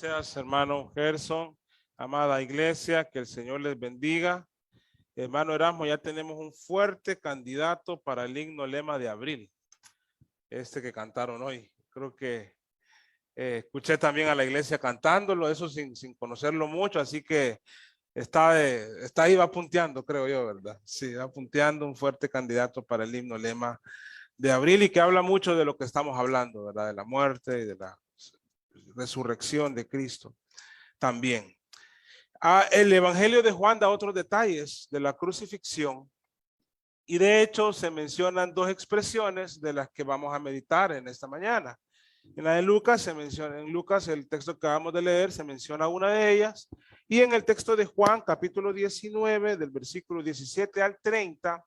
Gracias, hermano Gerson. Amada iglesia, que el Señor les bendiga. Hermano Erasmo, ya tenemos un fuerte candidato para el himno lema de abril. Este que cantaron hoy. Creo que escuché también a la iglesia cantándolo, eso sin conocerlo mucho, así que está ahí, va punteando, creo yo, ¿verdad? Sí, va punteando un fuerte candidato para el himno lema de abril y que habla mucho de lo que estamos hablando, ¿verdad? De la muerte y de la resurrección de Cristo también. El Evangelio de Juan da otros detalles de la crucifixión y de hecho se mencionan dos expresiones de las que vamos a meditar en esta mañana. En la de Lucas se menciona, en Lucas el texto que acabamos de leer se menciona una de ellas y en el texto de Juan capítulo 19 del versículo 17 al 30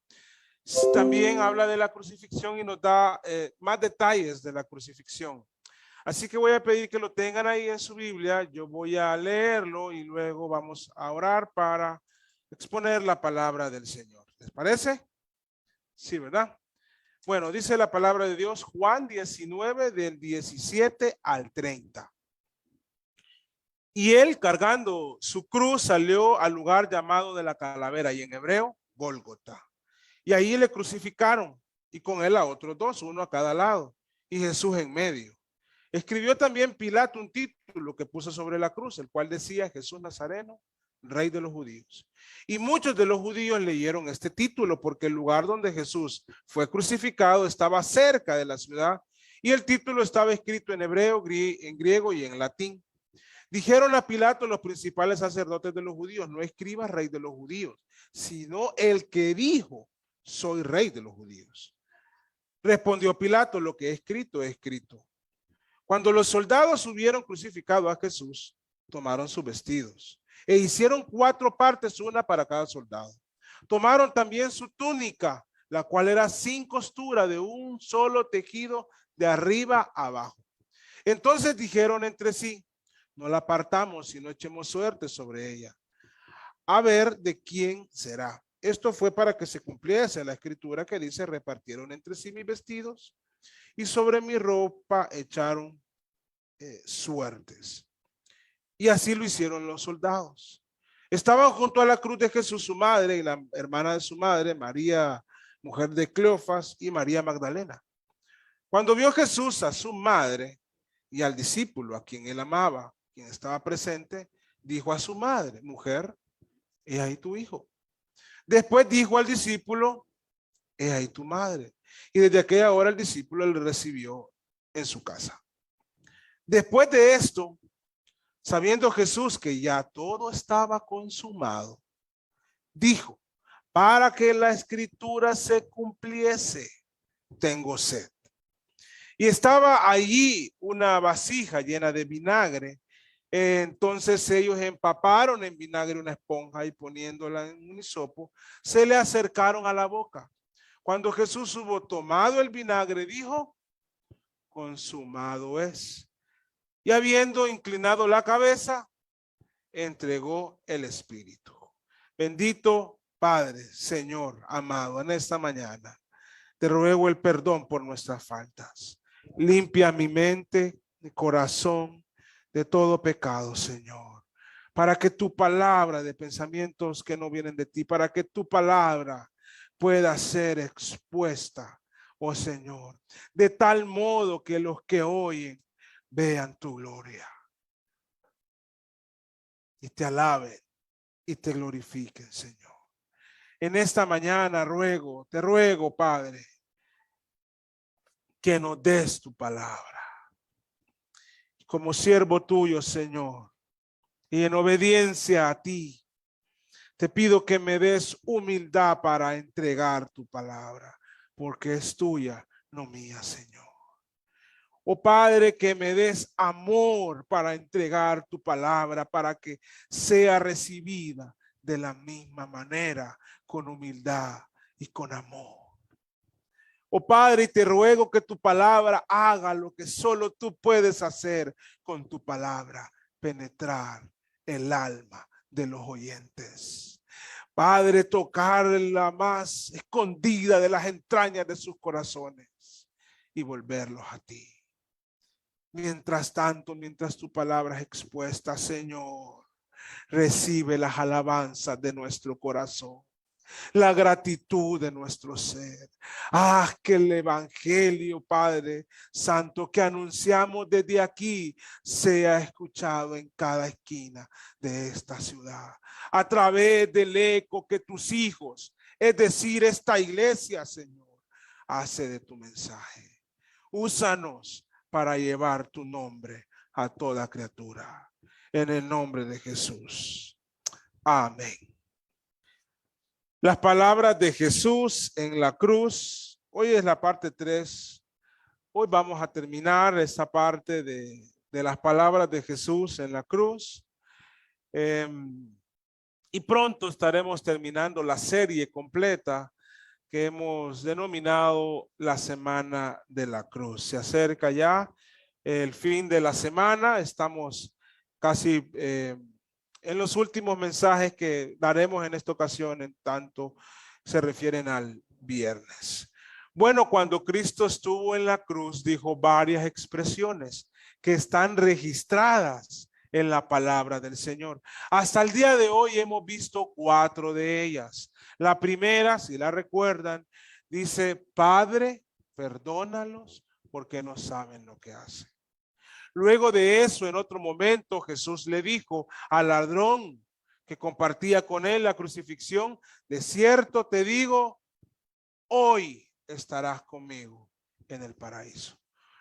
también habla de la crucifixión y nos da más detalles de la crucifixión. Así que voy a pedir que lo tengan ahí en su Biblia. Yo voy a leerlo y luego vamos a orar para exponer la palabra del Señor. ¿Les parece? Sí, ¿verdad? Bueno, dice la palabra de Dios, Juan 19 del 17 al 30. Y él cargando su cruz salió al lugar llamado de la calavera y en hebreo, Gólgota. Y ahí le crucificaron y con él a otros dos, uno a cada lado y Jesús en medio. Escribió también Pilato un título que puso sobre la cruz, el cual decía Jesús Nazareno, Rey de los Judíos. Y muchos de los judíos leyeron este título porque el lugar donde Jesús fue crucificado estaba cerca de la ciudad y el título estaba escrito en hebreo, en griego y en latín. Dijeron a Pilato los principales sacerdotes de los judíos, no escribas Rey de los Judíos, sino el que dijo, soy Rey de los Judíos. Respondió Pilato, lo que he escrito, he escrito. Cuando los soldados hubieron crucificado a Jesús, tomaron sus vestidos e hicieron 4 partes, una para cada soldado. Tomaron también su túnica, la cual era sin costura, de un solo tejido de arriba a abajo. Entonces dijeron entre sí, no la partamos, sino echemos suerte sobre ella, a ver de quién será. Esto fue para que se cumpliese la escritura que dice, repartieron entre sí mis vestidos y sobre mi ropa echaron suertes. Y así lo hicieron los soldados. Estaban junto a la cruz de Jesús su madre y la hermana de su madre, María, mujer de Cleofas, y María Magdalena. Cuando vio Jesús a su madre y al discípulo a quien él amaba, quien estaba presente, dijo a su madre, mujer, he ahí tu hijo. Después dijo al discípulo, he ahí tu madre. Y desde aquella hora el discípulo le recibió en su casa. Después de esto, sabiendo Jesús que ya todo estaba consumado, dijo, para que la escritura se cumpliese, tengo sed. Y estaba allí una vasija llena de vinagre. Entonces ellos empaparon en vinagre una esponja y poniéndola en un hisopo, se le acercaron a la boca. Cuando Jesús hubo tomado el vinagre, dijo, consumado es. Y habiendo inclinado la cabeza, entregó el espíritu. Bendito Padre, Señor, amado, en esta mañana te ruego el perdón por nuestras faltas. Limpia mi mente, mi corazón de todo pecado, Señor. Para que tu palabra de pensamientos que no vienen de ti, para que tu palabra pueda ser expuesta, oh Señor, de tal modo que los que oyen vean tu gloria y te alaben y te glorifiquen, Señor. En esta mañana te ruego, Padre, que nos des tu palabra. Como siervo tuyo, Señor, y en obediencia a ti, te pido que me des humildad para entregar tu palabra, porque es tuya, no mía, Señor. Oh Padre, que me des amor para entregar tu palabra, para que sea recibida de la misma manera, con humildad y con amor. Oh Padre, te ruego que tu palabra haga lo que solo tú puedes hacer con tu palabra, penetrar el alma de los oyentes. Padre, tocar la más escondida de las entrañas de sus corazones y volverlos a ti. Mientras tanto, mientras tu palabra es expuesta, Señor, recibe las alabanzas de nuestro corazón, la gratitud de nuestro ser. Que el evangelio, Padre Santo, que anunciamos desde aquí sea escuchado en cada esquina de esta ciudad, a través del eco que tus hijos, es decir, esta iglesia, Señor, hace de tu mensaje. Úsanos para llevar tu nombre a toda criatura. En el nombre de Jesús. Amén. Las palabras de Jesús en la cruz. Hoy es la parte 3. Hoy vamos a terminar esta parte de las palabras de Jesús en la cruz. Y pronto estaremos terminando la serie completa que hemos denominado la Semana de la Cruz. Se acerca ya el fin de la semana. Estamos casi en los últimos mensajes que daremos en esta ocasión, en tanto se refieren al viernes. Bueno, cuando Cristo estuvo en la cruz, dijo varias expresiones que están registradas en la palabra del Señor. Hasta el día de hoy hemos visto 4 de ellas. La primera, si la recuerdan, dice: Padre, perdónalos porque no saben lo que hacen. Luego de eso, en otro momento, Jesús le dijo al ladrón que compartía con él la crucifixión: de cierto te digo, hoy estarás conmigo en el paraíso.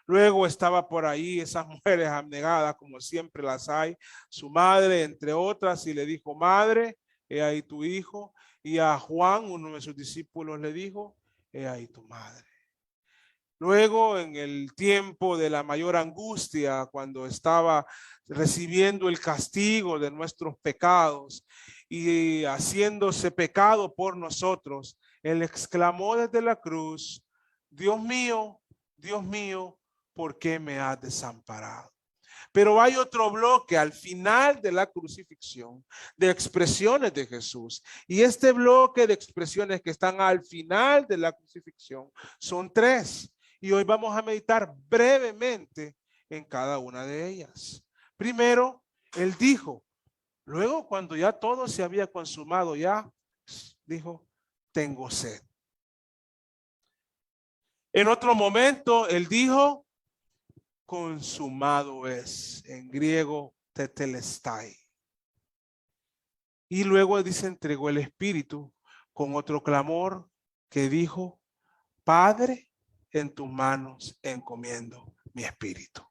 Luego estaba por ahí esas mujeres abnegadas, como siempre las hay, su madre, entre otras, y le dijo: madre, he ahí tu hijo. Y a Juan, uno de sus discípulos, le dijo: he ahí tu madre. Luego, en el tiempo de la mayor angustia, cuando estaba recibiendo el castigo de nuestros pecados y haciéndose pecado por nosotros, él exclamó desde la cruz: Dios mío, ¿por qué me has desamparado? Pero hay otro bloque al final de la crucifixión de expresiones de Jesús. Y este bloque de expresiones que están al final de la crucifixión son 3. Y hoy vamos a meditar brevemente en cada una de ellas. Primero, él dijo, luego cuando ya todo se había consumado, ya dijo: tengo sed. En otro momento, él dijo: consumado es, en griego tetelestai. Y luego dice: entregó el espíritu con otro clamor que dijo: Padre, en tus manos encomiendo mi espíritu.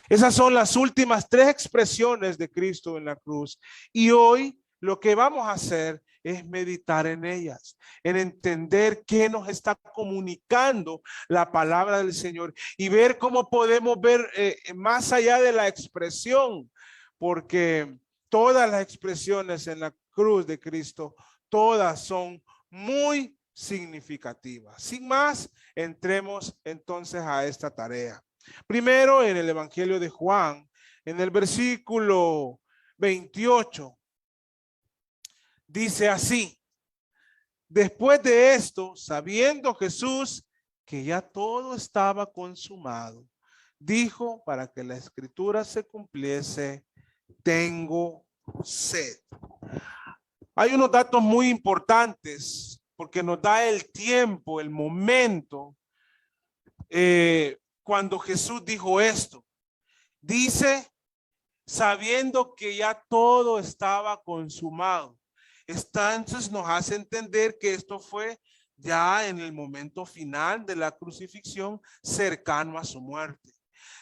Esas son las últimas 3 expresiones de Cristo en la cruz. Y hoy lo que vamos a hacer es meditar en ellas, en entender qué nos está comunicando la palabra del Señor y ver cómo podemos ver más allá de la expresión, porque todas las expresiones en la cruz de Cristo, todas son muy significativas. Sin más, entremos entonces a esta tarea. Primero, en el Evangelio de Juan, en el versículo 28, dice así: después de esto, sabiendo Jesús que ya todo estaba consumado, dijo, para que la escritura se cumpliese: tengo sed. Hay unos datos muy importantes porque nos da el tiempo, el momento, cuando Jesús dijo esto. Dice: sabiendo que ya todo estaba consumado. Entonces nos hace entender que esto fue ya en el momento final de la crucifixión, cercano a su muerte.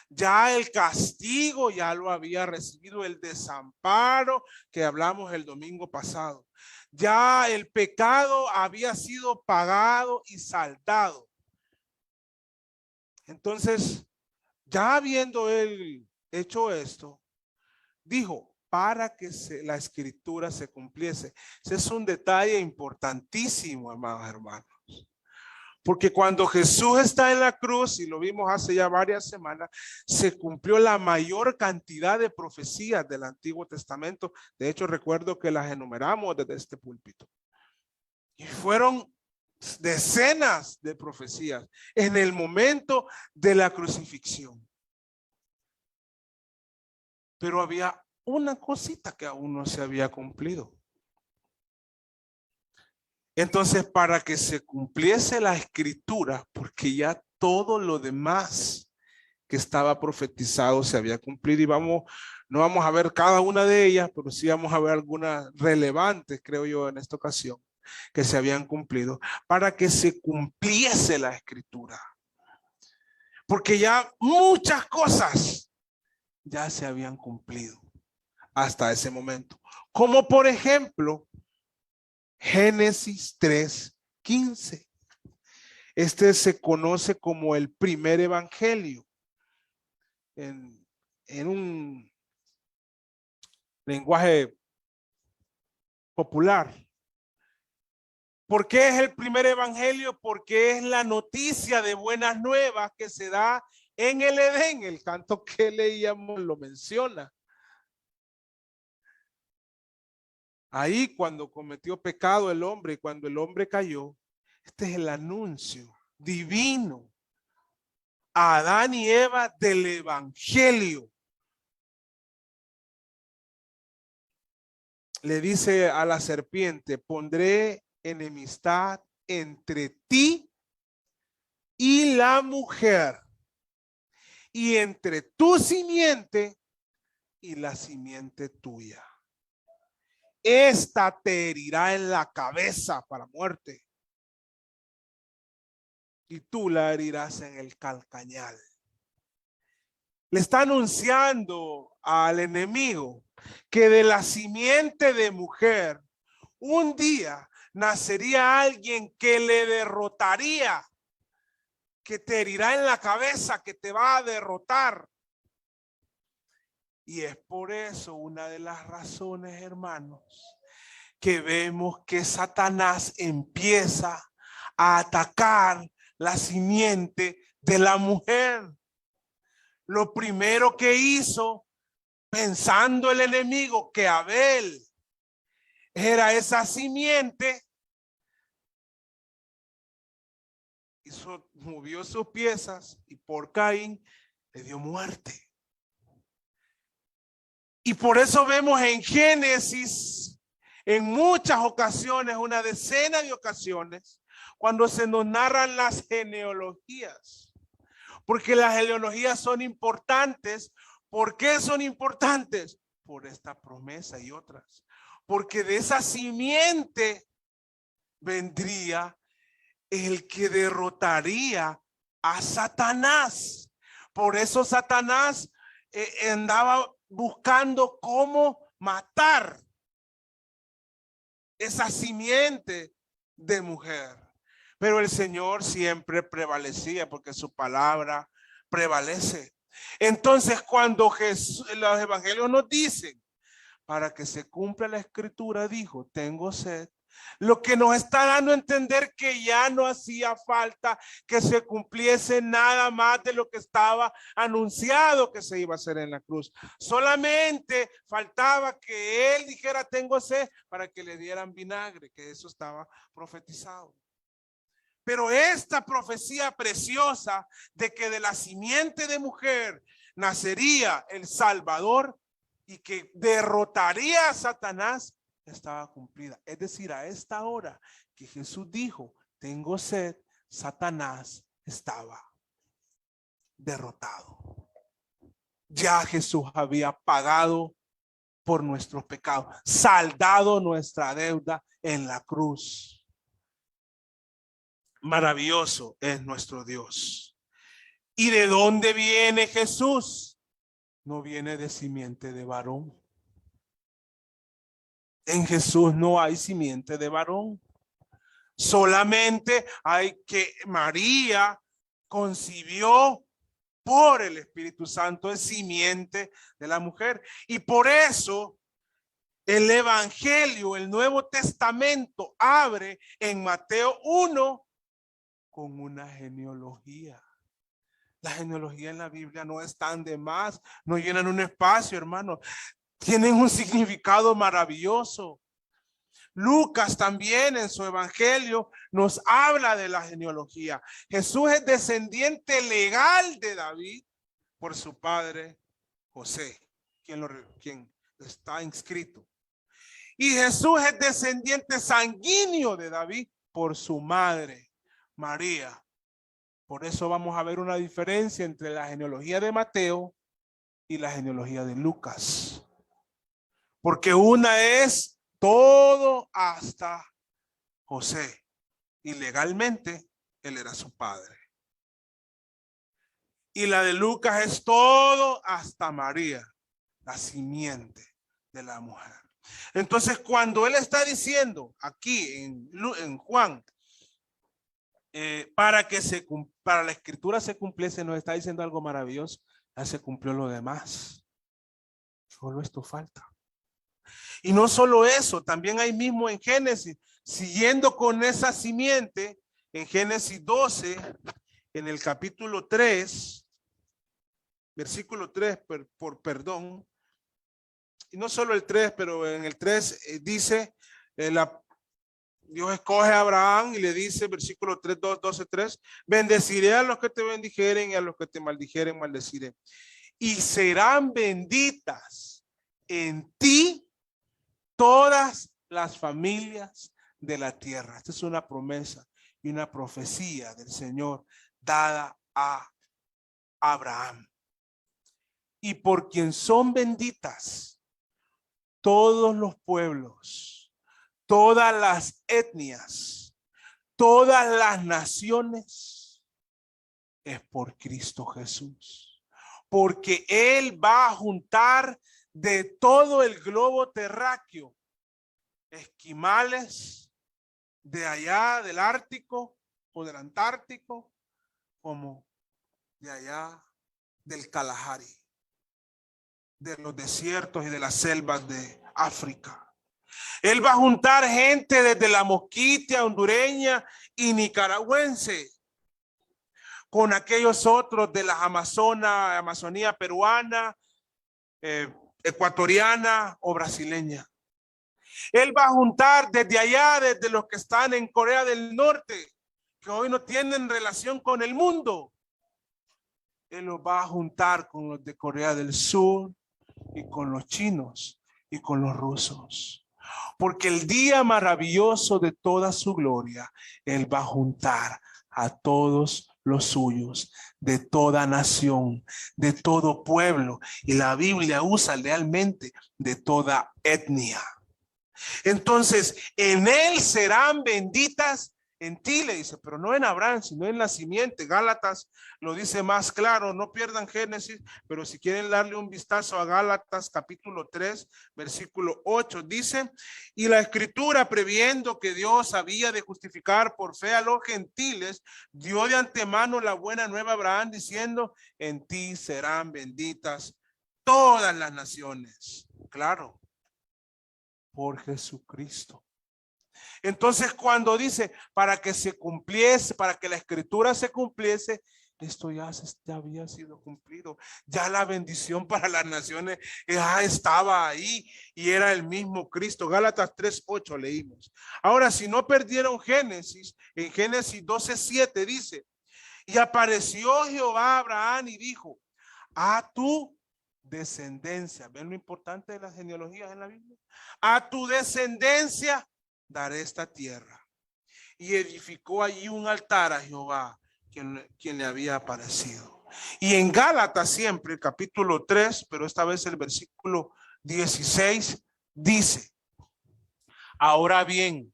Ya el castigo ya lo había recibido, el desamparo que hablamos el domingo pasado. Ya el pecado había sido pagado y saldado. Entonces, ya habiendo él hecho esto, dijo: para que la escritura se cumpliese. Ese es un detalle importantísimo, amados hermanos. Porque cuando Jesús está en la cruz, y lo vimos hace ya varias semanas, se cumplió la mayor cantidad de profecías del Antiguo Testamento. De hecho, recuerdo que las enumeramos desde este púlpito. Y fueron decenas de profecías en el momento de la crucifixión. pero había una cosita que aún no se había cumplido. Entonces, para que se cumpliese la escritura, porque ya todo lo demás que estaba profetizado se había cumplido, y no vamos a ver cada una de ellas, pero sí vamos a ver algunas relevantes, creo yo, en esta ocasión, que se habían cumplido, para que se cumpliese la escritura. Porque ya muchas cosas ya se habían cumplido hasta ese momento. Como por ejemplo, Génesis 3:15. Este se conoce como el primer evangelio en un lenguaje popular. ¿Por qué es el primer evangelio? Porque es la noticia de buenas nuevas que se da en el Edén. El canto que leíamos lo menciona. Ahí cuando cometió pecado el hombre y cuando el hombre cayó, este es el anuncio divino a Adán y Eva del evangelio. Le dice a la serpiente, pondré enemistad entre ti y la mujer, y entre tu simiente y la simiente tuya. Esta te herirá en la cabeza para muerte, y tú la herirás en el calcañal. Le está anunciando al enemigo que de la simiente de mujer un día nacería alguien que le derrotaría, que te herirá en la cabeza, que te va a derrotar. Y es por eso una de las razones, hermanos, que vemos que Satanás empieza a atacar la simiente de la mujer. Lo primero que hizo, pensando el enemigo que Abel era esa simiente, movió sus piezas y por Caín le dio muerte. Y por eso vemos en Génesis, en muchas ocasiones, una decena de ocasiones, cuando se nos narran las genealogías. Porque las genealogías son importantes. ¿Por qué son importantes? Por esta promesa y otras. Porque de esa simiente vendría el que derrotaría a Satanás. Por eso Satanás andaba buscando cómo matar esa simiente de mujer. Pero el Señor siempre prevalecía porque su palabra prevalece. Entonces, cuando los evangelios nos dicen, para que se cumpla la escritura, dijo, tengo sed. Lo que nos está dando a entender que ya no hacía falta que se cumpliese nada más de lo que estaba anunciado que se iba a hacer en la cruz. Solamente faltaba que él dijera tengo sed para que le dieran vinagre, que eso estaba profetizado. Pero esta profecía preciosa de que de la simiente de mujer nacería el Salvador y que derrotaría a Satanás, estaba cumplida. Es decir, a esta hora que Jesús dijo, tengo sed, Satanás estaba derrotado. Ya Jesús había pagado por nuestros pecados, saldado nuestra deuda en la cruz. Maravilloso es nuestro Dios. ¿Y de dónde viene Jesús? No viene de simiente de varón. En Jesús no hay simiente de varón. Solamente hay que María concibió por el Espíritu Santo, es simiente de la mujer. Y por eso el Evangelio, el Nuevo Testamento, abre en Mateo 1 con una genealogía. La genealogía en la Biblia no están de más, no llenan un espacio, hermano. Tienen un significado maravilloso. Lucas también en su evangelio nos habla de la genealogía. Jesús es descendiente legal de David por su padre José, quien está inscrito. Y Jesús es descendiente sanguíneo de David por su madre, María. Por eso vamos a ver una diferencia entre la genealogía de Mateo y la genealogía de Lucas. Porque una es todo hasta José. Y legalmente él era su padre. Y la de Lucas es todo hasta María, la simiente de la mujer. Entonces, cuando él está diciendo aquí en Juan, para la escritura se cumpliese, nos está diciendo algo maravilloso. Ya se cumplió lo demás. Solo esto falta. Y no solo eso, también ahí mismo en Génesis, siguiendo con esa simiente, en Génesis 12, en el capítulo 3, versículo 3, perdón, y no solo el 3, pero en el 3 dice, Dios escoge a Abraham y le dice, versículo 3, 12, 3, bendeciré a los que te bendijeren y a los que te maldijeren, maldeciré. Y serán benditas en ti todas las familias de la tierra. Esta es una promesa y una profecía del Señor dada a Abraham. Y por quien son benditas todos los pueblos, todas las etnias, todas las naciones, es por Cristo Jesús. Porque Él va a juntar de todo el globo terráqueo esquimales de allá del Ártico o del Antártico, como de allá del Kalahari, de los desiertos y de las selvas de África. Él va a juntar gente desde la Mosquitia hondureña y nicaragüense con aquellos otros de la Amazonía peruana, ecuatoriana o brasileña. Él va a juntar desde allá, desde los que están en Corea del Norte, que hoy no tienen relación con el mundo. Él los va a juntar con los de Corea del Sur y con los chinos y con los rusos. Porque el día maravilloso de toda su gloria, Él va a juntar a todos los suyos, de toda nación, de todo pueblo. Y la Biblia usa realmente de toda etnia. Entonces, en Él serán benditas. En ti le dice, pero no en Abraham, sino en la simiente. Gálatas lo dice más claro, no pierdan Génesis, pero si quieren darle un vistazo a Gálatas capítulo 3, versículo 8, dice, y la escritura previendo que Dios había de justificar por fe a los gentiles, dio de antemano la buena nueva a Abraham diciendo, en ti serán benditas todas las naciones. Claro, por Jesucristo. Entonces cuando dice para que se cumpliese, para que la escritura se cumpliese, esto ya había sido cumplido. Ya la bendición para las naciones ya estaba ahí y era el mismo Cristo. Gálatas 3:8 leímos. Ahora, si no perdieron Génesis, en Génesis 12:7 dice, y apareció Jehová a Abraham y dijo, a tu descendencia. ¿Ven lo importante de las genealogías en la Biblia? A tu descendencia daré esta tierra. Y edificó allí un altar a Jehová, quien le había aparecido. Y en Gálatas siempre, capítulo 3, pero esta vez el versículo 16, dice, ahora bien,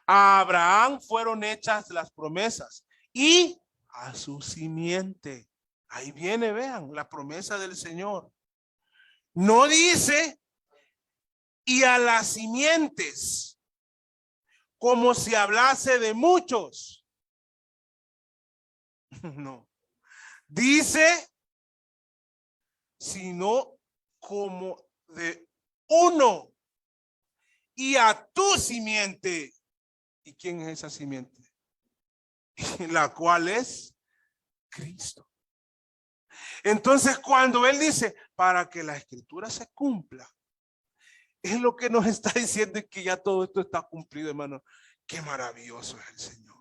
a Abraham fueron hechas las promesas y a su simiente. Ahí viene, vean, la promesa del Señor. No dice, y a las simientes, como si hablase de muchos. No. Dice, sino como de uno. Y a tu simiente. ¿Y quién es esa simiente? La cual es Cristo. Entonces, cuando él dice, para que la escritura se cumpla, es lo que nos está diciendo, que ya todo esto está cumplido, hermano. Qué maravilloso es el Señor.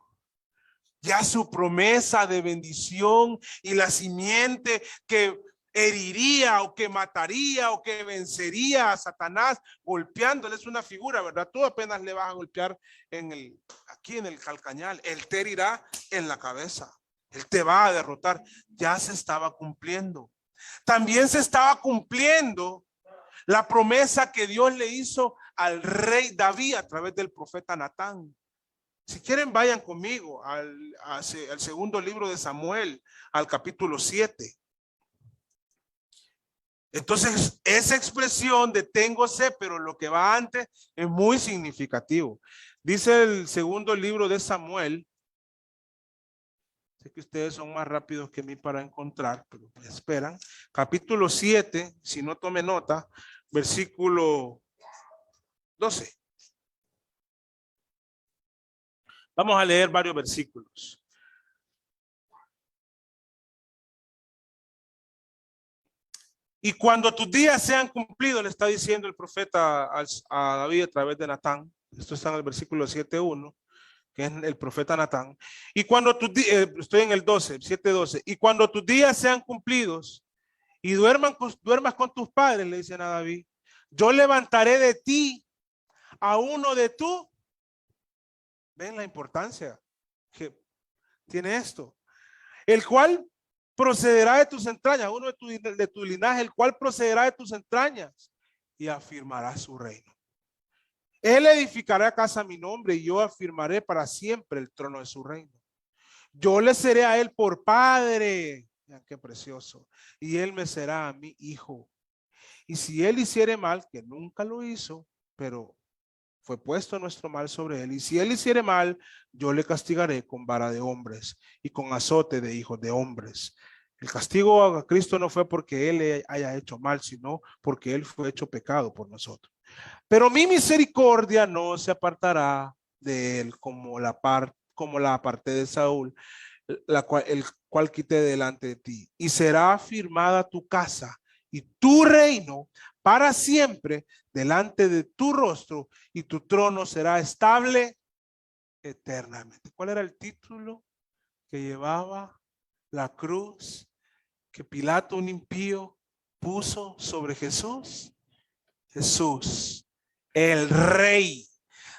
Ya su promesa de bendición y la simiente que heriría o que mataría o que vencería a Satanás golpeándole. Es una figura, ¿verdad? Tú apenas le vas a golpear aquí en el calcañal. Él te herirá en la cabeza. Él te va a derrotar. Ya se estaba cumpliendo. También se estaba cumpliendo la promesa que Dios le hizo al rey David a través del profeta Natán. Si quieren, vayan conmigo al segundo libro de Samuel, al capítulo 7. Entonces, esa expresión de tengo sed, pero lo que va antes es muy significativo. Dice el segundo libro de Samuel. Sé que ustedes son más rápidos que mí para encontrar, pero me esperan. Capítulo 7, si no tome nota, versículo 12. Vamos a leer varios versículos. Y cuando tus días sean cumplidos, le está diciendo el profeta a David a través de Natán. Esto está en el versículo 7:1, que es el profeta Natán. Y cuando tus días, estoy en el 12, 7:12. Y cuando tus días sean cumplidos y duermas con tus padres, le dicen a David, yo levantaré de ti a uno de tú. Ven la importancia que tiene esto. El cual procederá de tus entrañas, uno de tu linaje, el cual procederá de tus entrañas y afirmará su reino. Él edificará casa a mi nombre y yo afirmaré para siempre el trono de su reino. Yo le seré a él por padre. Vean qué precioso. Y él me será a mi hijo. Y si él hiciere mal, que nunca lo hizo, pero fue puesto nuestro mal sobre él. Y si él hiciere mal, yo le castigaré con vara de hombres y con azote de hijos de hombres. El castigo a Cristo no fue porque él haya hecho mal, sino porque él fue hecho pecado por nosotros. Pero mi misericordia no se apartará de él como la aparté de Saúl, el cual quité delante de ti. Y será afirmada tu casa y tu reino para siempre delante de tu rostro, y tu trono será estable eternamente. ¿Cuál era el título que llevaba la cruz que Pilato, un impío, puso sobre Jesús? Jesús, el rey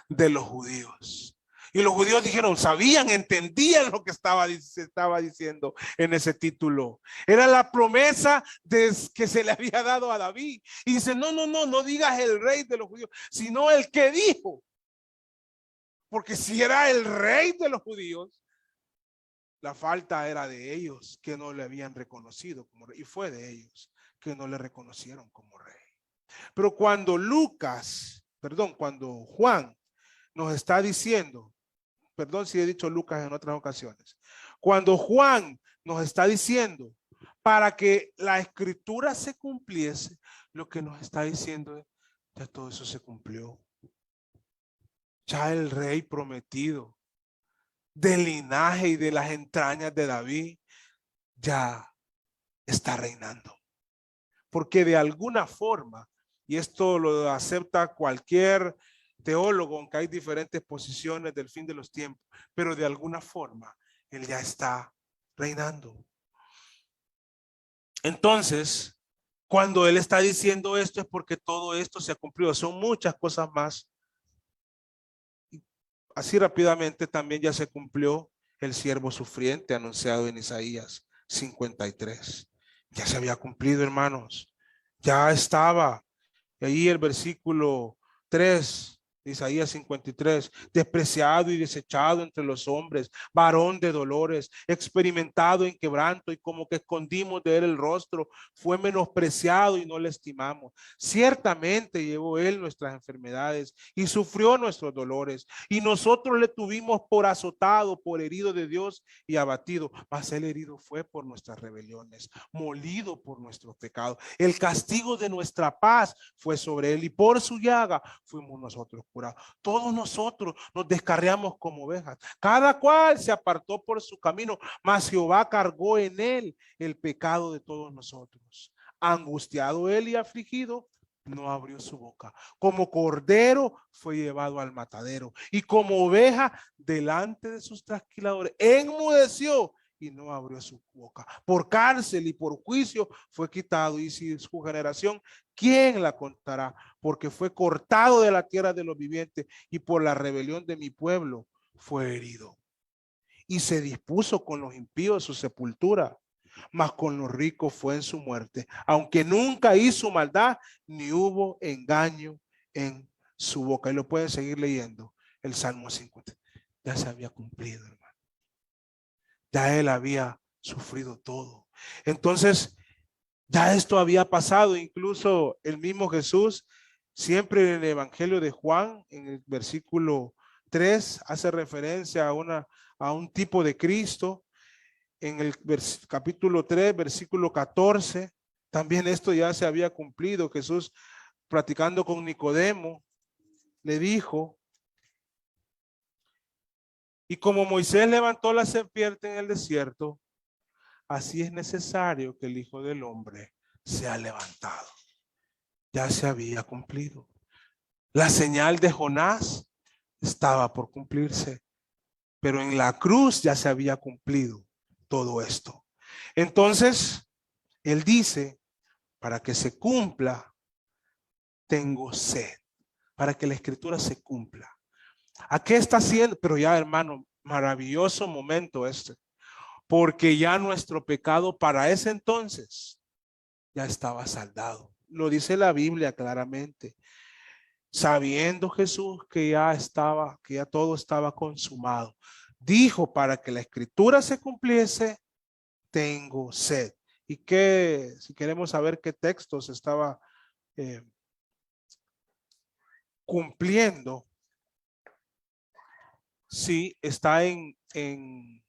de los judíos. Y los judíos dijeron, sabían, entendían lo que se estaba diciendo en ese título. Era la promesa que se le había dado a David. Y dice, no digas el rey de los judíos, sino el que dijo. Porque si era el rey de los judíos, la falta era de ellos que no le habían reconocido como rey. Y fue de ellos que no le reconocieron como rey. Pero cuando cuando Juan nos está diciendo, perdón si he dicho Lucas en otras ocasiones, cuando Juan nos está diciendo para que la escritura se cumpliese, lo que nos está diciendo es, ya todo eso se cumplió. Ya el rey prometido del linaje y de las entrañas de David ya está reinando. Porque de alguna forma, y esto lo acepta cualquier teólogo, aunque hay diferentes posiciones del fin de los tiempos, pero de alguna forma él ya está reinando. Entonces, cuando él está diciendo esto es porque todo esto se ha cumplido. Son muchas cosas más. Así rápidamente también ya se cumplió el siervo sufriente anunciado en Isaías 53. Ya se había cumplido, hermanos. Ya estaba. Y ahí el versículo 3, Isaías 53, despreciado y desechado entre los hombres, varón de dolores, experimentado en quebranto, y como que escondimos de él el rostro, fue menospreciado y no le estimamos. Ciertamente llevó él nuestras enfermedades y sufrió nuestros dolores, y nosotros le tuvimos por azotado, por herido de Dios y abatido, mas él herido fue por nuestras rebeliones, molido por nuestros pecados. El castigo de nuestra paz fue sobre él, y por su llaga fuimos nosotros curados. Todos nosotros nos descarriamos como ovejas, cada cual se apartó por su camino, mas Jehová cargó en él el pecado de todos nosotros. Angustiado él y afligido, no abrió su boca. Como cordero fue llevado al matadero, y como oveja delante de sus trasquiladores enmudeció, y no abrió su boca. Por cárcel y por juicio fue quitado. Y si su generación, ¿quién la contará? Porque fue cortado de la tierra de los vivientes y por la rebelión de mi pueblo fue herido. Y se dispuso con los impíos su sepultura, mas con los ricos fue en su muerte, aunque nunca hizo maldad, ni hubo engaño en su boca. Y lo pueden seguir leyendo, el Salmo 50. Ya se había cumplido, hermano. Ya él había sufrido todo. Entonces, ya esto había pasado. Incluso el mismo Jesús, siempre en el Evangelio de Juan, en el versículo 3, hace referencia a un tipo de Cristo. En el capítulo 3, versículo 14, también esto ya se había cumplido. Jesús, platicando con Nicodemo, le dijo: y como Moisés levantó la serpiente en el desierto, así es necesario que el Hijo del Hombre sea levantado. Ya se había cumplido. La señal de Jonás estaba por cumplirse, pero en la cruz ya se había cumplido todo esto. Entonces, él dice, para que se cumpla, tengo sed, para que la escritura se cumpla. ¿A qué está haciendo? Pero ya, hermano, maravilloso momento este, porque ya nuestro pecado para ese entonces ya estaba saldado. Lo dice la Biblia claramente. Sabiendo Jesús que ya todo estaba consumado, dijo, para que la escritura se cumpliese, tengo sed. Y que, si queremos saber qué textos estaba cumpliendo, sí, está en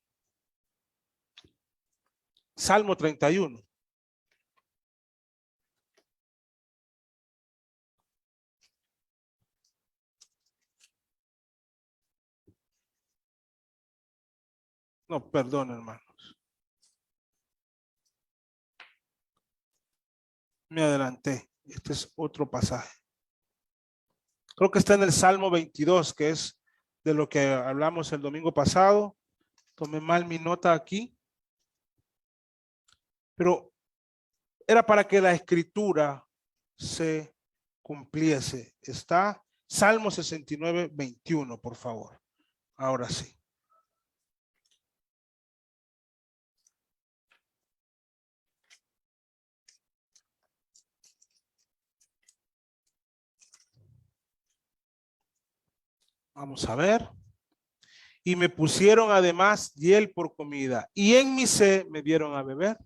Salmo 31. No, perdón, hermanos. Me adelanté. Este es otro pasaje. Creo que está en el Salmo 22, que es de lo que hablamos el domingo pasado. Tomé mal mi nota aquí. Pero era para que la escritura se cumpliese. Está Salmo 69, 21, por favor. Ahora sí. Vamos a ver. Y me pusieron además hiel por comida, y en mi sed me dieron a beber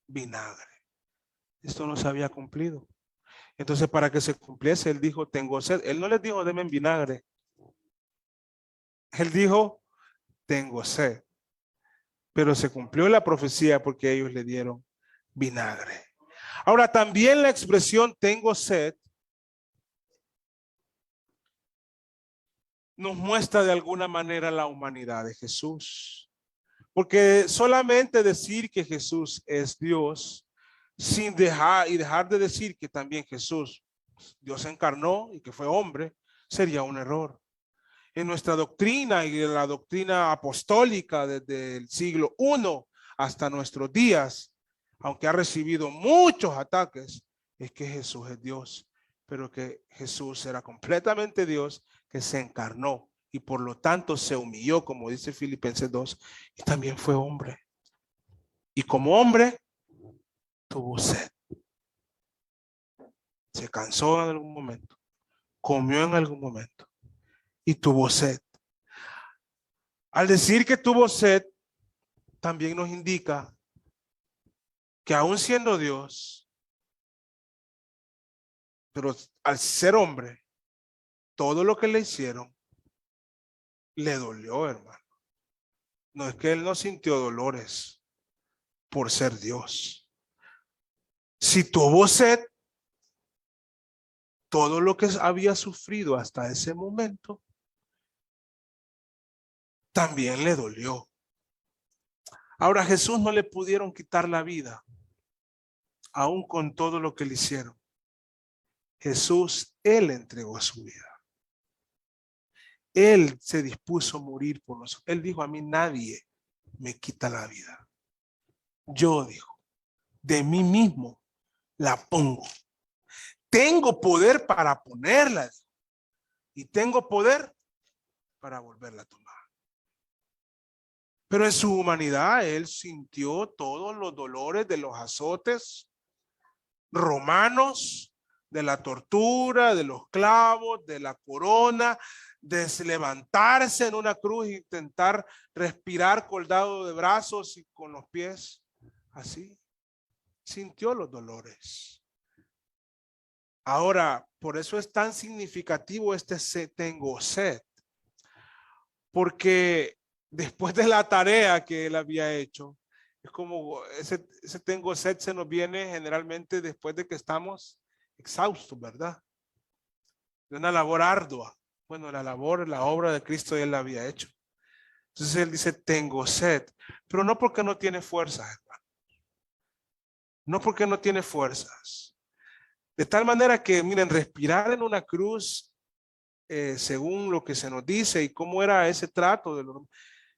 vinagre. Esto no se había cumplido. Entonces, para que se cumpliese, él dijo, tengo sed. Él no les dijo, denme vinagre. Él dijo, tengo sed. Pero se cumplió la profecía porque ellos le dieron vinagre. Ahora, también la expresión tengo sed nos muestra de alguna manera la humanidad de Jesús. Porque solamente decir que Jesús es Dios, sin dejar de decir que también Jesús, Dios encarnó y que fue hombre, sería un error. En nuestra doctrina y en la doctrina apostólica desde el siglo I hasta nuestros días, aunque ha recibido muchos ataques, es que Jesús es Dios, pero que Jesús era completamente Dios, que se encarnó y por lo tanto se humilló, como dice Filipenses 2, y también fue hombre. Y como hombre tuvo sed. Se cansó en algún momento, comió en algún momento y tuvo sed. Al decir que tuvo sed, también nos indica que aún siendo Dios, pero al ser hombre, todo lo que le hicieron le dolió, hermano. No es que él no sintió dolores por ser Dios. Si tuvo sed, todo lo que había sufrido hasta ese momento también le dolió. Ahora, a Jesús no le pudieron quitar la vida, aún con todo lo que le hicieron. Jesús, él entregó su vida. Él se dispuso a morir por nosotros. Él dijo, a mí nadie me quita la vida. Yo, dijo, de mí mismo la pongo. Tengo poder para ponerla y tengo poder para volverla a tomar. Pero en su humanidad él sintió todos los dolores de los azotes romanos, de la tortura, de los clavos, de la corona, de levantarse en una cruz e intentar respirar colgado de brazos y con los pies así. Sintió los dolores. Ahora, por eso es tan significativo tengo sed. Porque después de la tarea que él había hecho, es como ese tengo sed se nos viene generalmente después de que estamos exhaustos, ¿verdad? De una labor ardua. Bueno, la obra de Cristo él la había hecho. Entonces él dice, tengo sed, pero no porque no tiene fuerzas, hermano. No porque no tiene fuerzas. De tal manera que, miren, respirar en una cruz, según lo que se nos dice y cómo era ese trato,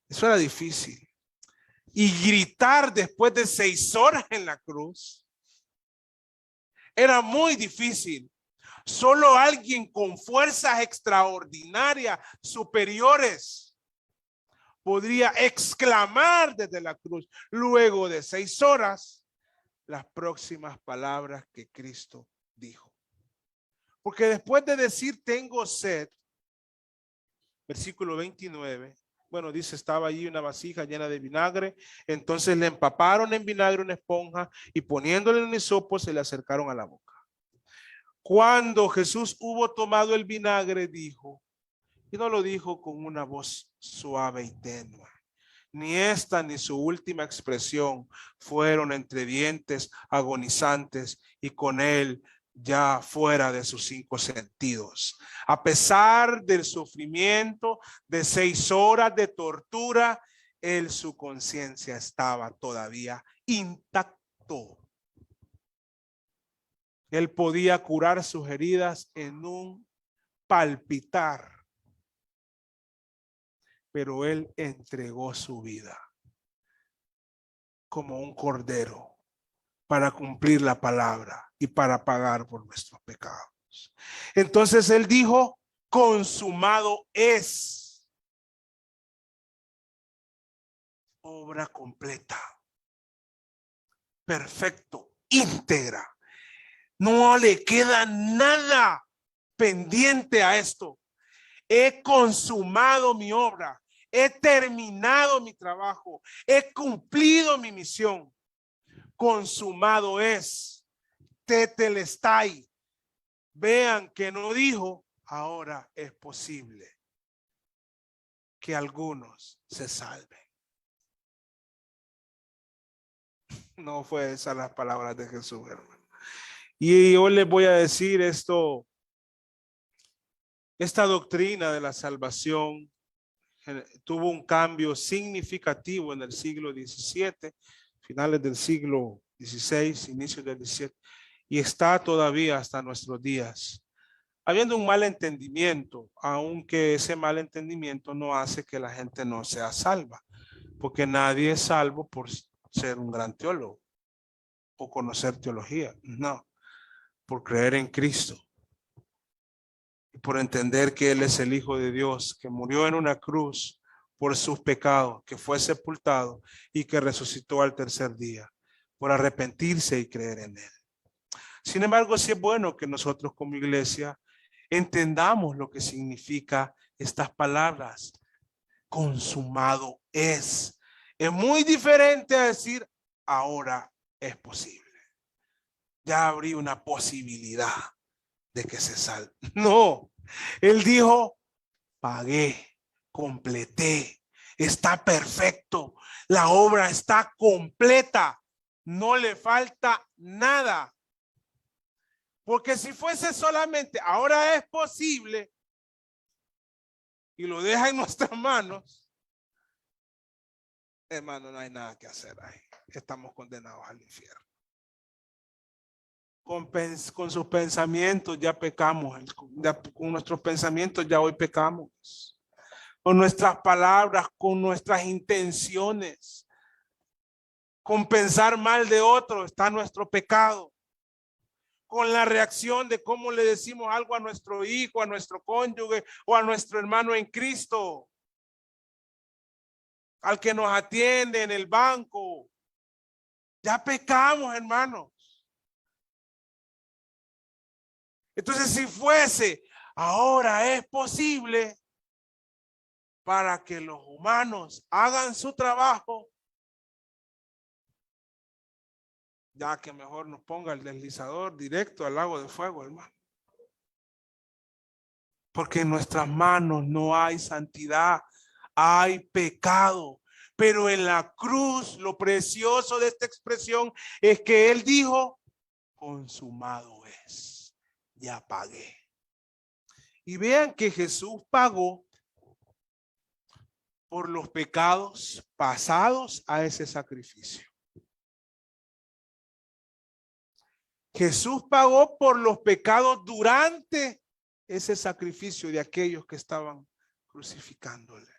eso era difícil. Y gritar después de 6 horas en la cruz era muy difícil. Solo alguien con fuerzas extraordinarias, superiores, podría exclamar desde la cruz, luego de 6 horas, las próximas palabras que Cristo dijo. Porque después de decir tengo sed, versículo 29, bueno, dice, estaba allí una vasija llena de vinagre, entonces le empaparon en vinagre una esponja y poniéndole en un hisopo se le acercaron a la boca. Cuando Jesús hubo tomado el vinagre, dijo, y no lo dijo con una voz suave y tenue, ni esta ni su última expresión fueron entre dientes agonizantes y con él ya fuera de sus 5 sentidos. A pesar del sufrimiento de 6 horas de tortura, su conciencia estaba todavía intacto. Él podía curar sus heridas en un palpitar, pero él entregó su vida como un cordero para cumplir la palabra y para pagar por nuestros pecados. Entonces él dijo, consumado es. Obra completa, perfecto, íntegra. No le queda nada pendiente a esto. He consumado mi obra, he terminado mi trabajo, he cumplido mi misión. Consumado es. Tetelestai. Vean que no dijo, ahora es posible que algunos se salven. No fue esas las palabras de Jesús, hermano. Y hoy les voy a decir esto, esta doctrina de la salvación tuvo un cambio significativo en el siglo XVII, finales del siglo XVI, inicios del XVII, y está todavía hasta nuestros días. Habiendo un mal entendimiento, aunque ese mal entendimiento no hace que la gente no sea salva, porque nadie es salvo por ser un gran teólogo o conocer teología, no, por creer en Cristo y por entender que Él es el Hijo de Dios, que murió en una cruz por sus pecados, que fue sepultado y que resucitó al tercer día, por arrepentirse y creer en Él. Sin embargo, sí es bueno que nosotros como iglesia entendamos lo que significa estas palabras. Consumado es. Es muy diferente a decir, ahora es posible. Ya habría una posibilidad de que se salve. No, él dijo, pagué, completé, está perfecto, la obra está completa, no le falta nada. Porque si fuese solamente, ahora es posible, y lo deja en nuestras manos, hermano, no hay nada que hacer ahí. Estamos condenados al infierno. Con sus pensamientos ya pecamos, con nuestros pensamientos ya hoy pecamos. con nuestras palabras, con nuestras intenciones, con pensar mal de otro, está nuestro pecado. Con la reacción de cómo le decimos algo a nuestro hijo, a nuestro cónyuge o a nuestro hermano en Cristo, al que nos atiende en el banco. Ya pecamos, hermanos. Entonces, si fuese, ahora es posible para que los humanos hagan su trabajo, ya que mejor nos ponga el deslizador directo al lago de fuego, hermano. Porque en nuestras manos no hay santidad, hay pecado. Pero en la cruz, lo precioso de esta expresión es que él dijo, consumado es, ya pagué. Y vean que Jesús pagó por los pecados pasados a ese sacrificio. Jesús pagó por los pecados durante ese sacrificio de aquellos que estaban crucificándole.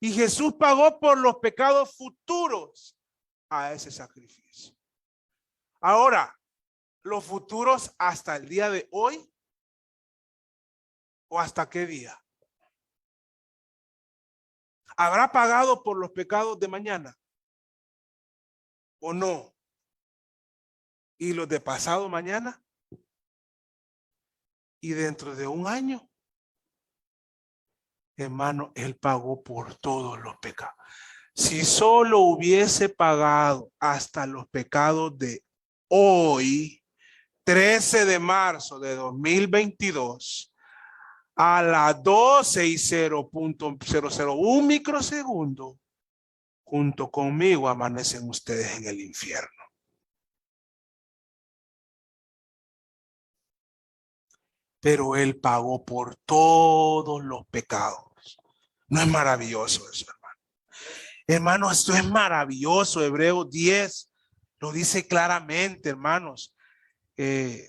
Y Jesús pagó por los pecados futuros a ese sacrificio. Ahora, los futuros hasta el día de hoy, ¿o hasta qué día? ¿Habrá pagado por los pecados de mañana? ¿O no? ¿Y los de pasado mañana? ¿Y dentro de un año? Hermano, él pagó por todos los pecados. Si solo hubiese pagado hasta los pecados de hoy, 13 de marzo de 2022, a las 12:00 microsegundo, junto conmigo amanecen ustedes en el infierno. Pero él pagó por todos los pecados. ¿No es maravilloso eso, hermano? Hermano, esto es maravilloso. Hebreos 10 lo dice claramente, hermanos.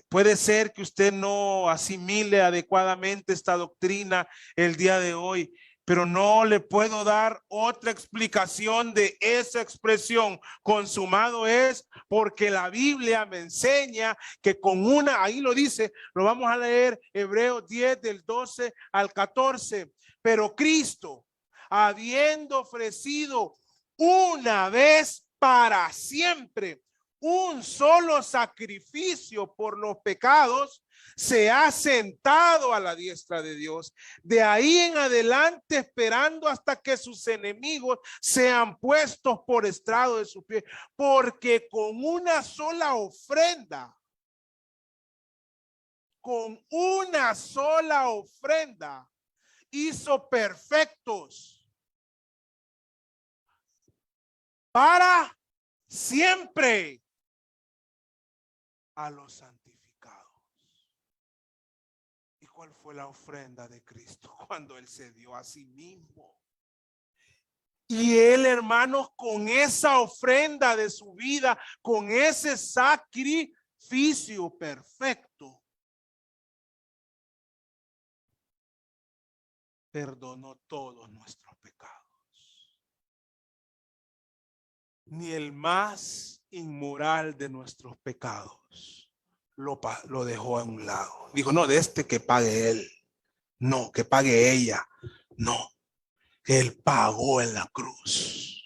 Puede ser que usted no asimile adecuadamente esta doctrina el día de hoy, pero no le puedo dar otra explicación de esa expresión. Consumado es, porque la Biblia me enseña que con una, ahí lo dice, lo vamos a leer, Hebreos 10 del 12 al 14. Pero Cristo, habiendo ofrecido una vez para siempre un solo sacrificio por los pecados, se ha sentado a la diestra de Dios. De ahí en adelante, esperando hasta que sus enemigos sean puestos por estrado de sus pies, porque con una sola ofrenda, hizo perfectos para siempre a los santificados. ¿Y cuál fue la ofrenda de Cristo? Cuando él se dio a sí mismo. Y él, hermanos, con esa ofrenda de su vida, con ese sacrificio perfecto, perdonó todos nuestros pecados. Ni el más inmoral de nuestros pecados lo dejó a un lado. Dijo, no, de este que pague él. No, que pague ella. No, que él pagó en la cruz.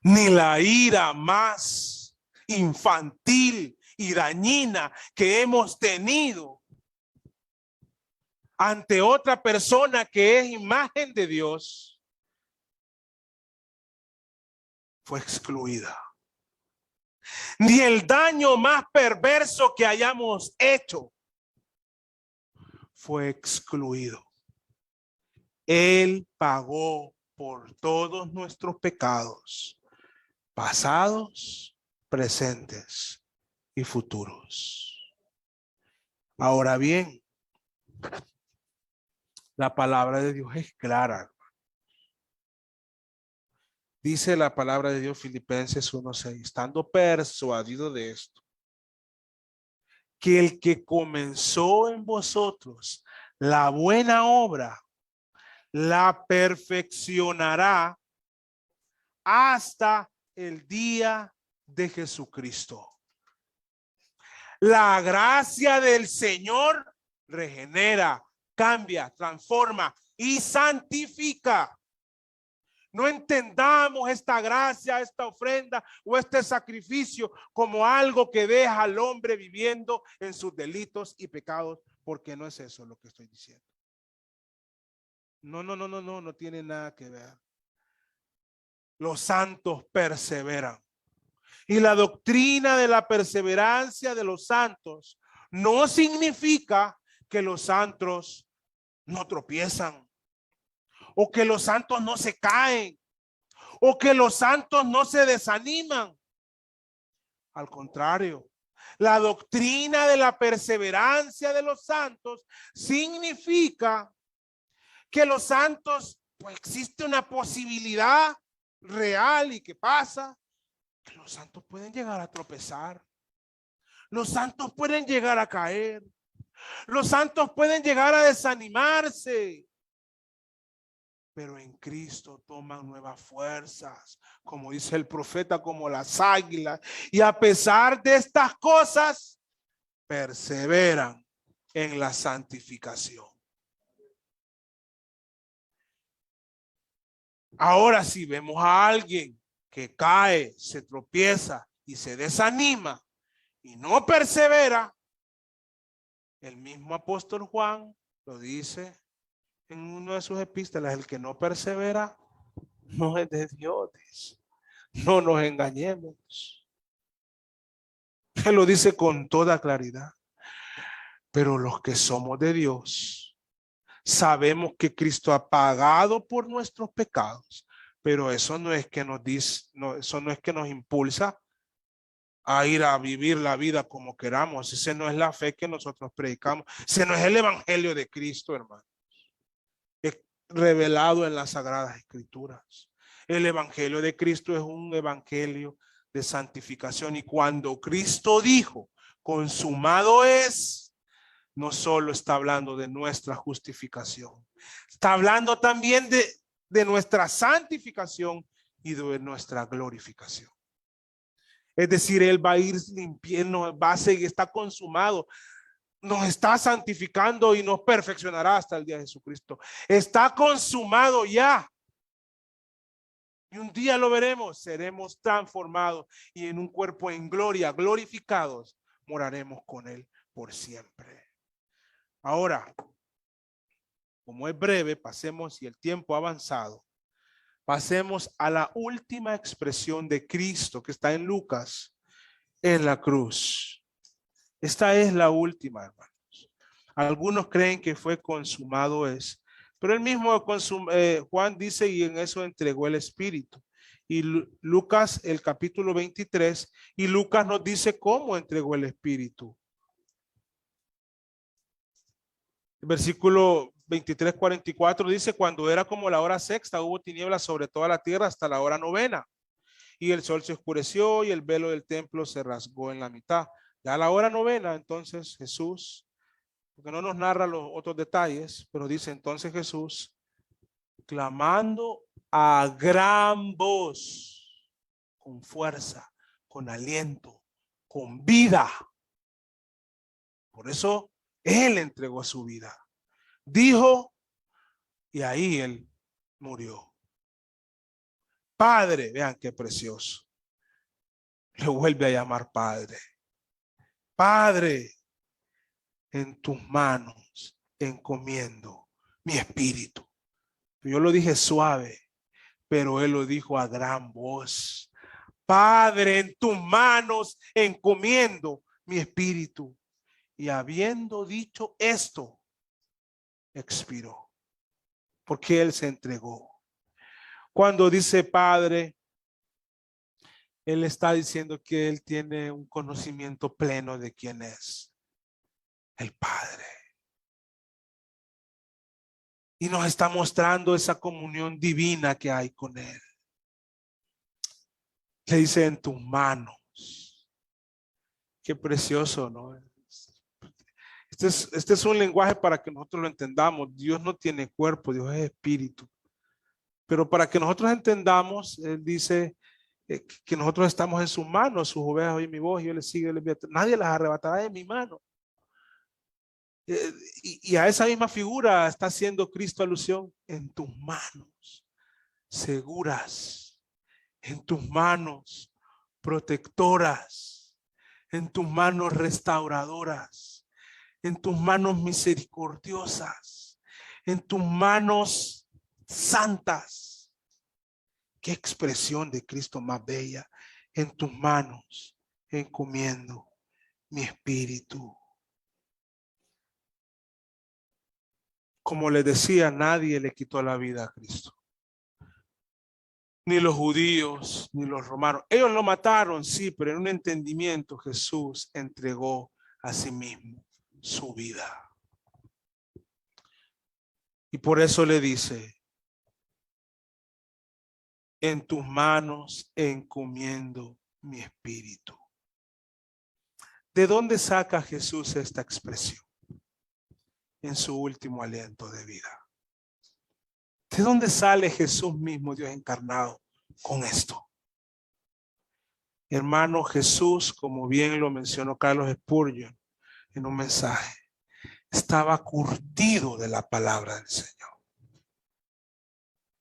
Ni la ira más infantil y dañina que hemos tenido ante otra persona que es imagen de Dios fue excluida. Ni el daño más perverso que hayamos hecho fue excluido. Él pagó por todos nuestros pecados, pasados, presentes y futuros. Ahora bien, la palabra de Dios es clara. Dice la palabra de Dios, Filipenses 1:6, estando persuadido de esto, que el que comenzó en vosotros la buena obra la perfeccionará hasta el día de Jesucristo. La gracia del Señor regenera, cambia, transforma y santifica. No entendamos esta gracia, esta ofrenda o este sacrificio como algo que deja al hombre viviendo en sus delitos y pecados, porque no es eso lo que estoy diciendo. No tiene nada que ver. Los santos perseveran. Y la doctrina de la perseverancia de los santos no significa que los santos no tropiezan, o que los santos no se caen, o que los santos no se desaniman. Al contrario, la doctrina de la perseverancia de los santos significa que los santos, pues existe una posibilidad real y que pasa, que los santos pueden llegar a tropezar. Los santos pueden llegar a caer. Los santos pueden llegar a desanimarse. Pero en Cristo toman nuevas fuerzas, como dice el profeta, como las águilas. Y a pesar de estas cosas, perseveran en la santificación. Ahora, si vemos a alguien que cae, se tropieza y se desanima y no persevera, el mismo apóstol Juan lo dice en una de sus epístolas: el que no persevera no es de Dios. No nos engañemos. Él lo dice con toda claridad. Pero los que somos de Dios sabemos que Cristo ha pagado por nuestros pecados, pero eso no es que nos dice, no, eso no es que nos impulsa a ir a vivir la vida como queramos. Ese no es la fe que nosotros predicamos. Ese no es el evangelio de Cristo, hermano. Es revelado en las Sagradas Escrituras. El evangelio de Cristo es un evangelio de santificación. Y cuando Cristo dijo, consumado es, no solo está hablando de nuestra justificación, está hablando también de nuestra santificación y de nuestra glorificación. Es decir, Él va a ir limpiando, va a seguir, está consumado, nos está santificando y nos perfeccionará hasta el día de Jesucristo. Está consumado ya. Y un día lo veremos, seremos transformados y en un cuerpo en gloria, glorificados, moraremos con Él por siempre. Ahora, como es breve, pasemos, y el tiempo ha avanzado, pasemos a la última expresión de Cristo que está en Lucas, en la cruz. Esta es la última, hermanos. Algunos creen que fue consumado es, pero el mismo Juan dice, y en eso entregó el Espíritu. Y Lucas, el capítulo 23, y Lucas nos dice cómo entregó el Espíritu. El versículo 23-44 dice: cuando era como la hora sexta, hubo tinieblas sobre toda la tierra hasta la hora novena. Y el sol se oscureció y el velo del templo se rasgó en la mitad. Ya a la hora novena, entonces Jesús, porque no nos narra los otros detalles, pero dice entonces Jesús, clamando a gran voz, con fuerza, con aliento, con vida. Por eso Él entregó su vida. Dijo, y ahí Él murió. Padre, vean qué precioso. Le vuelve a llamar Padre. Padre, en tus manos encomiendo mi espíritu. Yo lo dije suave, pero Él lo dijo a gran voz. Padre, en tus manos encomiendo mi espíritu. Y habiendo dicho esto, expiró, porque Él se entregó. Cuando dice Padre, Él está diciendo que Él tiene un conocimiento pleno de quién es el Padre. Y nos está mostrando esa comunión divina que hay con Él. Le dice en tus manos. Qué precioso, ¿no? Este es un lenguaje para que nosotros lo entendamos. Dios no tiene cuerpo, Dios es espíritu. Pero para que nosotros entendamos, Él dice que nosotros estamos en sus manos, sus ovejas oyen mi voz, y yo les sigo, nadie las arrebatará de mi mano. Y a esa misma figura está haciendo Cristo alusión: en tus manos seguras, en tus manos protectoras, en tus manos restauradoras, en tus manos misericordiosas, en tus manos santas. Qué expresión de Cristo más bella: en tus manos encomiendo mi espíritu. Como les decía, nadie le quitó la vida a Cristo. Ni los judíos, ni los romanos. Ellos lo mataron, sí, pero en un entendimiento Jesús entregó a sí mismo su vida. Y por eso le dice: en tus manos encomiendo mi espíritu. ¿De dónde saca Jesús esta expresión? En su último aliento de vida. ¿De dónde sale Jesús mismo, Dios encarnado, con esto? Hermano, Jesús, como bien lo mencionó Carlos Spurgeon en un mensaje, estaba curtido de la palabra del Señor.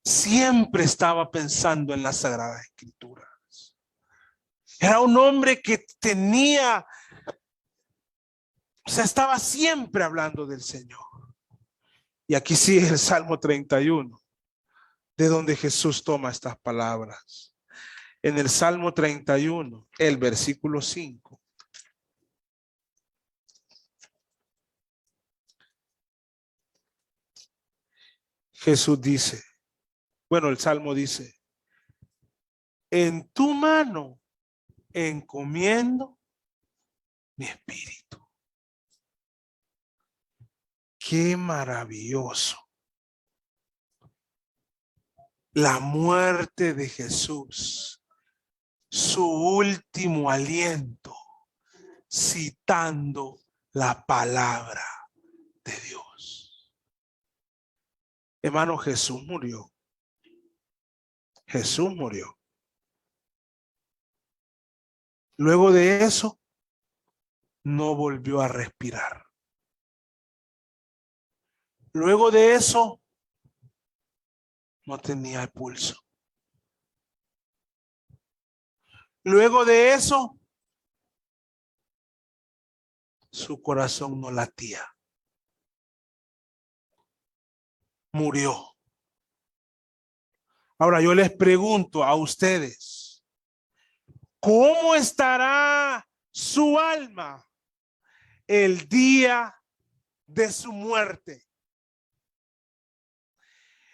Siempre estaba pensando en las Sagradas Escrituras. Era un hombre que tenía, o sea, estaba siempre hablando del Señor. Y aquí sigue el Salmo 31, de donde Jesús toma estas palabras. En el Salmo 31, el versículo 5. Jesús dice, bueno, el Salmo dice: en tu mano encomiendo mi espíritu. Qué maravilloso. La muerte de Jesús, su último aliento, citando la palabra de Dios. Hermano, Jesús murió. Jesús murió. Luego de eso, no volvió a respirar. Luego de eso, no tenía el pulso. Luego de eso, su corazón no latía. Murió. Ahora yo les pregunto a ustedes, ¿cómo estará su alma el día de su muerte?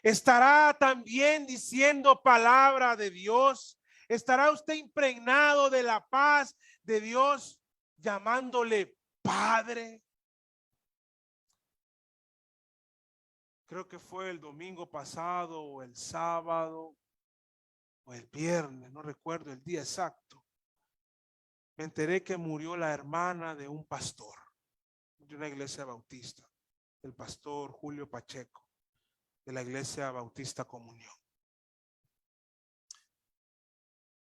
¿Estará también diciendo palabra de Dios? ¿Estará usted impregnado de la paz de Dios, llamándole Padre? Creo que fue el domingo pasado o el sábado o el viernes, no recuerdo el día exacto. Me enteré que murió la hermana de un pastor de una iglesia bautista, el pastor Julio Pacheco, de la iglesia Bautista Comunión.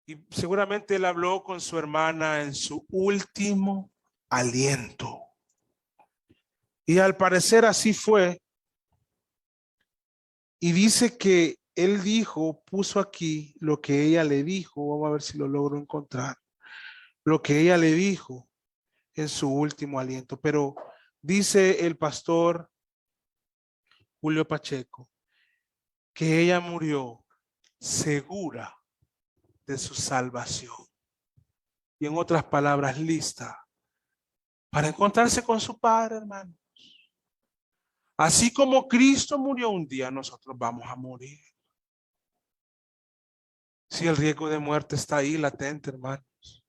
Y seguramente él habló con su hermana en su último aliento. Y al parecer así fue. Y dice que él dijo, puso aquí lo que ella le dijo. Vamos a ver si lo logro encontrar. Lo que ella le dijo en su último aliento. Pero dice el pastor Julio Pacheco que ella murió segura de su salvación. Y en otras palabras, lista para encontrarse con su Padre, hermanos. Así como Cristo murió un día, nosotros vamos a morir. Si el riesgo de muerte está ahí latente, hermanos.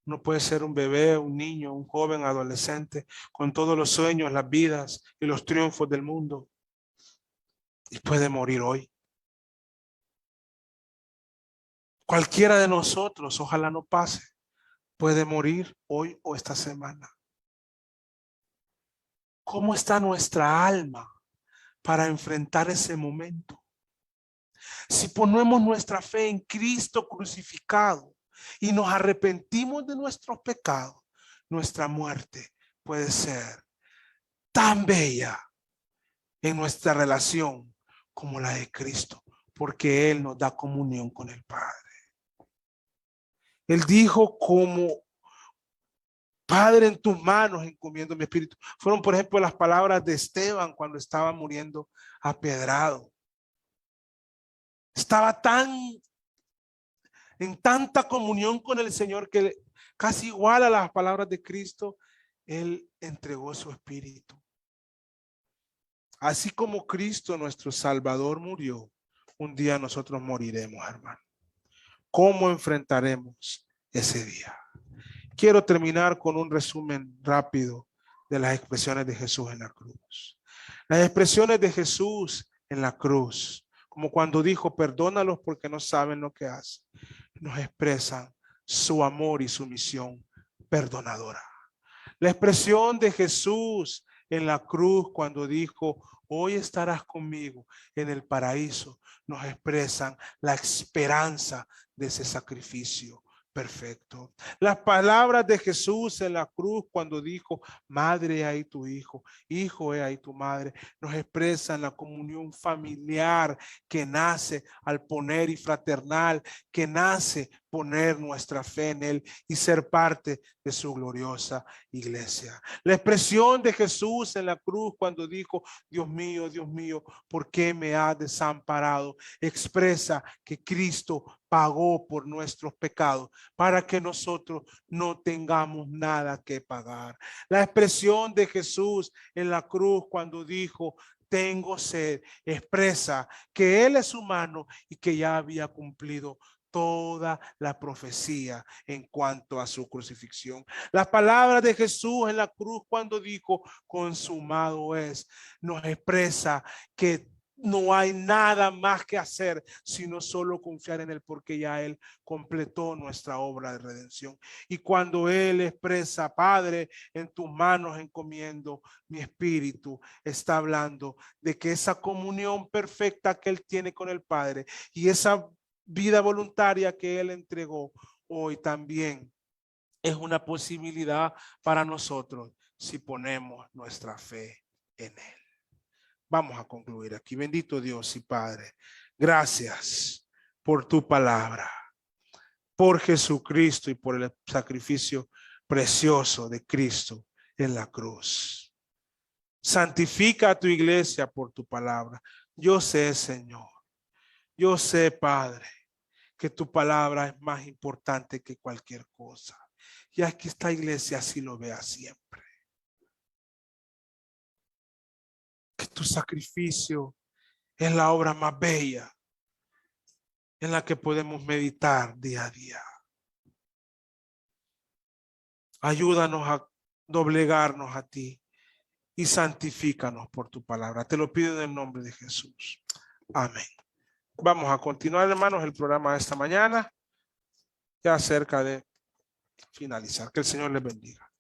No puede ser un bebé, un niño, un joven, adolescente, con todos los sueños, las vidas y los triunfos del mundo. Y puede morir hoy. Cualquiera de nosotros, ojalá no pase, puede morir hoy o esta semana. ¿Cómo está nuestra alma para enfrentar ese momento? Si ponemos nuestra fe en Cristo crucificado y nos arrepentimos de nuestros pecados, nuestra muerte puede ser tan bella en nuestra relación como la de Cristo, porque Él nos da comunión con el Padre. Él dijo, como Padre, en tus manos encomiendo mi espíritu. Fueron, por ejemplo, las palabras de Esteban cuando estaba muriendo apedrado. Estaba en tanta comunión con el Señor que casi igual a las palabras de Cristo, Él entregó su espíritu. Así como Cristo, nuestro Salvador, murió, un día nosotros moriremos, hermano. ¿Cómo enfrentaremos ese día? Quiero terminar con un resumen rápido de las expresiones de Jesús en la cruz. Las expresiones de Jesús en la cruz, como cuando dijo, perdónalos porque no saben lo que hacen, nos expresan su amor y su misión perdonadora. La expresión de Jesús en la cruz cuando dijo, hoy estarás conmigo en el paraíso, nos expresan la esperanza de ese sacrificio perfecto. Las palabras de Jesús en la cruz cuando dijo, madre, he ahí tu hijo, hijo, he ahí tu madre, nos expresan la comunión familiar que nace al poner y fraternal, que nace poner nuestra fe en Él y ser parte de su gloriosa iglesia. La expresión de Jesús en la cruz cuando dijo, Dios mío, ¿por qué me has desamparado? Expresa que Cristo pagó por nuestros pecados para que nosotros no tengamos nada que pagar. La expresión de Jesús en la cruz cuando dijo, tengo sed, expresa que Él es humano y que ya había cumplido toda la profecía en cuanto a su crucifixión. Las palabras de Jesús en la cruz cuando dijo, consumado es, nos expresa que no hay nada más que hacer, sino solo confiar en Él, porque ya Él completó nuestra obra de redención. Y cuando Él expresa, Padre, en tus manos encomiendo mi espíritu, está hablando de que esa comunión perfecta que Él tiene con el Padre y esa vida voluntaria que Él entregó hoy también es una posibilidad para nosotros si ponemos nuestra fe en Él. Vamos a concluir aquí. Bendito Dios y Padre, gracias por tu palabra, por Jesucristo y por el sacrificio precioso de Cristo en la cruz. Santifica a tu iglesia por tu palabra. Yo sé, Señor, yo sé, Padre, que tu palabra es más importante que cualquier cosa. Y aquí esta iglesia así lo vea siempre. Que tu sacrificio es la obra más bella en la que podemos meditar día a día. Ayúdanos a doblegarnos a ti y santifícanos por tu palabra. Te lo pido en el nombre de Jesús. Amén. Vamos a continuar, hermanos, el programa de esta mañana, ya cerca de finalizar. Que el Señor les bendiga.